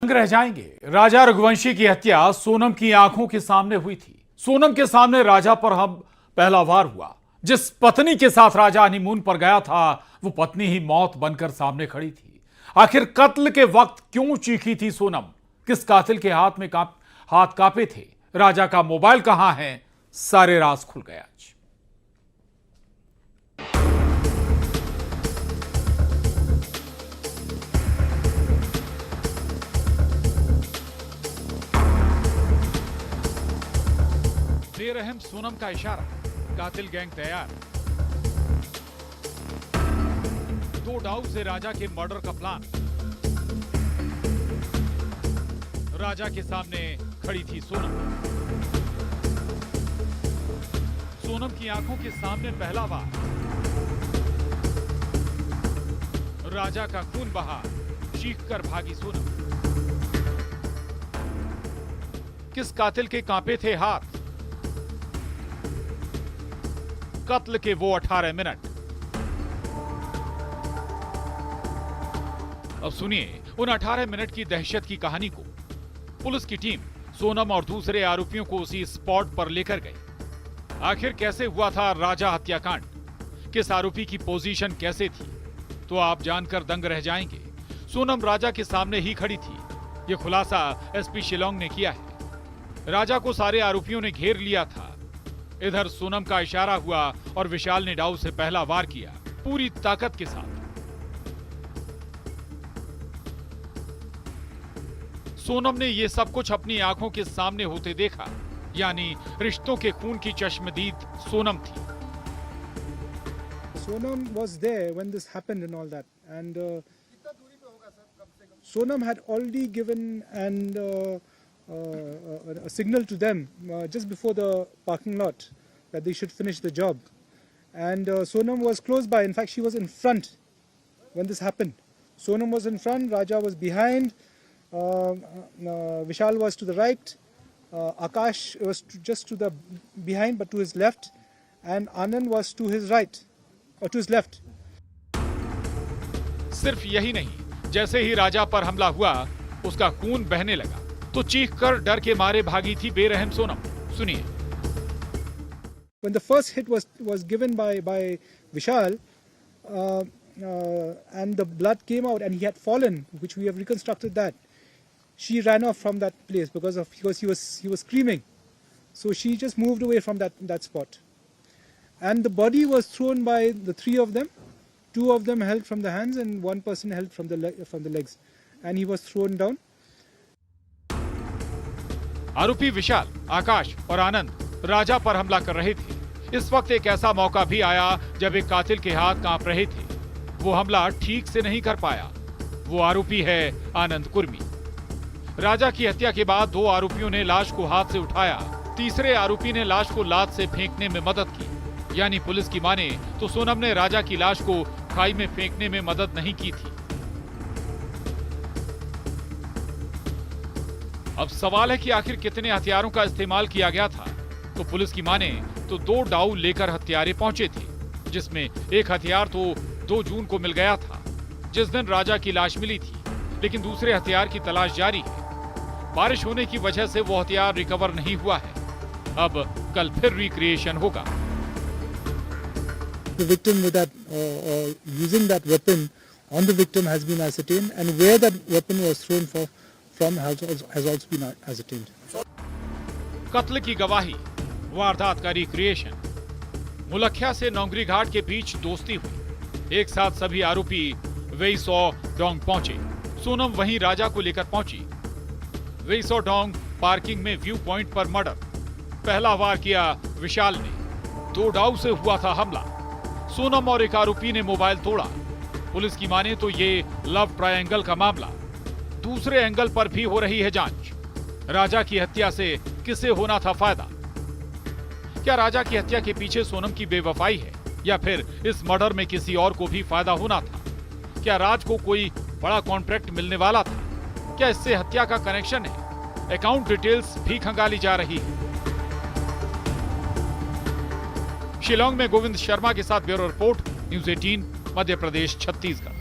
रह जाएंगे। राजा रघुवंशी की हत्या सोनम की आंखों के सामने हुई थी। सोनम के सामने राजा पर हम पहला वार हुआ। जिस पत्नी के साथ राजा हनीमून पर गया था, वो पत्नी ही मौत बनकर सामने खड़ी थी। आखिर कत्ल के वक्त क्यों चीखी थी सोनम? किस कातिल के हाथ कांपे थे? राजा का मोबाइल कहां है? सारे राज खुल गए आज। बेरहम सोनम का इशारा, कातिल गैंग तैयार। दो डाउ से राजा के मर्डर का प्लान। राजा के सामने खड़ी थी सोनम। सोनम की आंखों के सामने पहला वार। राजा का खून बहा, चीखकर भागी सोनम। किस कातिल के कांपे थे हाथ? कत्ल के वो 18 मिनट। अब सुनिए उन 18 मिनट की दहशत की कहानी को। पुलिस की टीम सोनम और दूसरे आरोपियों को उसी स्पॉट पर लेकर गई। आखिर कैसे हुआ था राजा हत्याकांड? किस आरोपी की पोजीशन कैसे थी? तो आप जानकर दंग रह जाएंगे। सोनम राजा के सामने ही खड़ी थी। यह खुलासा एसपी शिलोंग ने किया है। राजा को सारे आरोपियों ने घेर लिया था। इधर सोनम का इशारा हुआ और विशाल ने डाउ से पहला वार किया, पूरी ताकत के साथ। सोनम ने यह सब कुछ अपनी आंखों के सामने होते देखा, यानी रिश्तों के खून की चश्मदीद सोनम थी। Sonam was there when this happened and all that, and Sonam had already given a signal to them just before the parking lot that they should finish the job, and Sonam was close by. In fact, she was in front when this happened. Sonam was in front, Raja was behind, Vishal was to the right, Akash was just to the behind but to his left, and Anand was to his right. और to his left. सिर्फ यही नहीं, जैसे ही राजा पर हमला हुआ उसका खून बहने लगा तो चीखकर डर के मारे भागी थी बेरहम सोनम। सुनिए। When the first hit was given by Vishal, and the blood came out and he had fallen, which we have reconstructed that, she ran off from that place because he was screaming, so she just moved away from that spot. And the body was thrown by the three of them. Two of them held from the hands and one person held from the legs. And he was thrown down. आरोपी विशाल, आकाश और आनंद राजा पर हमला कर रहे थे। इस वक्त एक ऐसा मौका भी आया जब एक कातिल के हाथ कांप रहे थे। वो हमला ठीक से नहीं कर पाया। वो आरोपी है आनंद कुर्मी। राजा की हत्या के बाद दो आरोपियों ने लाश को हाथ से उठाया। तीसरे आरोपी ने लाश को लात से फेंकने में मदद की। यानी पुलिस की माने तो सोनम ने राजा की लाश को खाई में फेंकने में मदद नहीं की थी। अब सवाल है कि आखिर कितने हथियारों का इस्तेमाल किया गया था। तो पुलिस की माने तो दो डाउ लेकर हत्यारे पहुंचे थे, जिसमें एक हथियार तो 2 जून को मिल गया था, जिस दिन राजा की लाश मिली थी। लेकिन दूसरे हथियार की तलाश जारी है। बारिश होने की वजह से वो हथियार रिकवर नहीं हुआ है। अब कल फिर रिक्रिएशन होगा। The victim with that using that weapon on the victim has been ascertained, and where that weapon was thrown from has also been ascertained. कत्ल की गवाही, वारदात का रिक्रिएशन। मुलखिया से नौंगरी घाट के बीच दोस्ती हुई। एक साथ सभी आरोपी वेइसो डोंग पहुंचे। सोनम वहीं राजा को लेकर पहुंची। वेइसो डोंग पार्किंग में व्यू पॉइंट पर मर्डर। पहला वार किया विशाल ने। 2 डाउ से हुआ था हमला। सोनम और एक आरोपी ने मोबाइल तोड़ा। पुलिस की माने तो ये लव ट्रायंगल का मामला। दूसरे एंगल पर भी हो रही है जांच। राजा की हत्या से किसे होना था फायदा? क्या राजा की हत्या के पीछे सोनम की बेवफाई है, या फिर इस मर्डर में किसी और को भी फायदा होना था? क्या राज को कोई बड़ा कॉन्ट्रैक्ट मिलने वाला था? क्या इससे हत्या का कनेक्शन है? अकाउंट डिटेल्स भी खंगाली जा रही है। शिलोंग में गोविंद शर्मा के साथ bureau report, news 18 Madhya Pradesh Chhattisgarh.